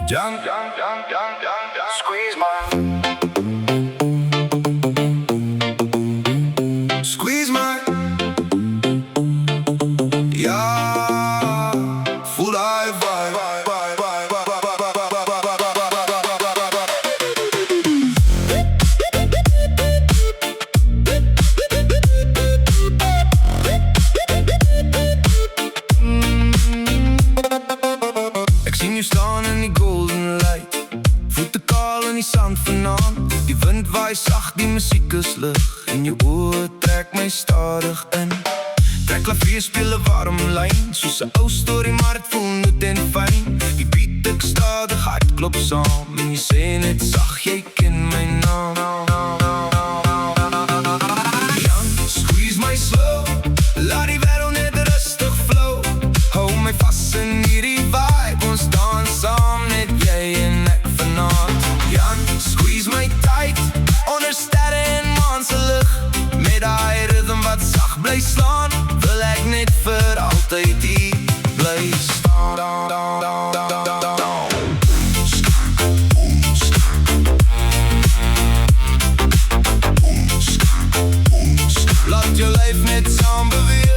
Young, squeeze my, squeeze my, yeah, full life vibe. Ik zie nu staan in die golden light, voeten kaal in die sand vanaand. Die wind waai zacht, die muziek is lig, en je oor trek my stadig in. Trek klavier, speel 'n warm lyn, soos 'n ou storie, maar het voel net en fijn. Die beat ek stadig, hart klop saam, en jy sê net sag, jy ken my naam. Young, squeeze my slow, laat die wêreld net rustig flow. Hou my vas in hierdie vibe, ons dans saam, net jy en ek vanaand. Young, squeeze my tight, onder sterre en maan se lig. Met daai ritme wat sag bly slaan, wil ek net vir altyd hier bly staan. Laat jou lyf net saam beweeg.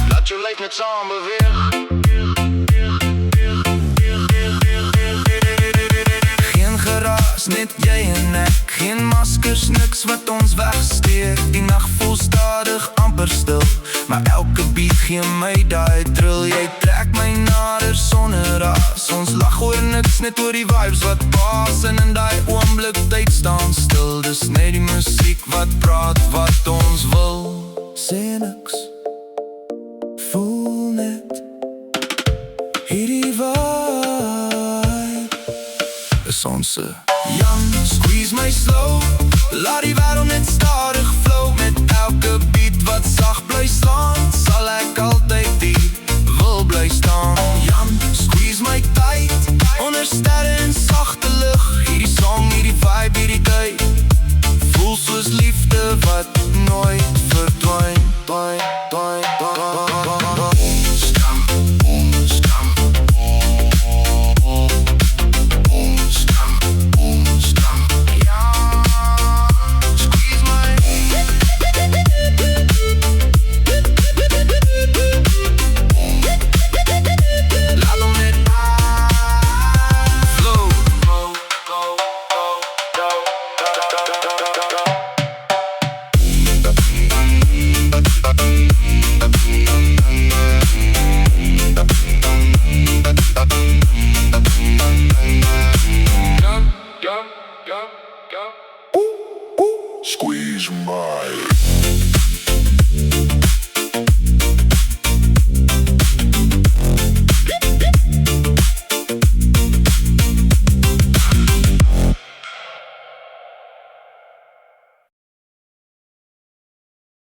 Laat jou lyf net saam beweeg. Net jy en ek, geen maskers, niks wat ons wegsteek. Die nacht voel stadig, amper stil, maar elke beat gee my die thrill. Jy trek my nader sonder ras, ons lag oor niks, net oor die vibes wat pas. En in die oomblik tyd staan stil, dis net die muziek wat praat wat ons wil. Sê niks, voel net hierdie vibe is ons. Young, squeeze my slow, laat die wêreld net stadig flow. Met elke beat wat sag bly slaan, sal ek altyd hier wil bly staan. Young, squeeze my tight, onder sterre en sagte lig. Hierdie song, hierdie vibe, hierdie tyd voel soos liefde wat nooit verdwyn. Squeeze my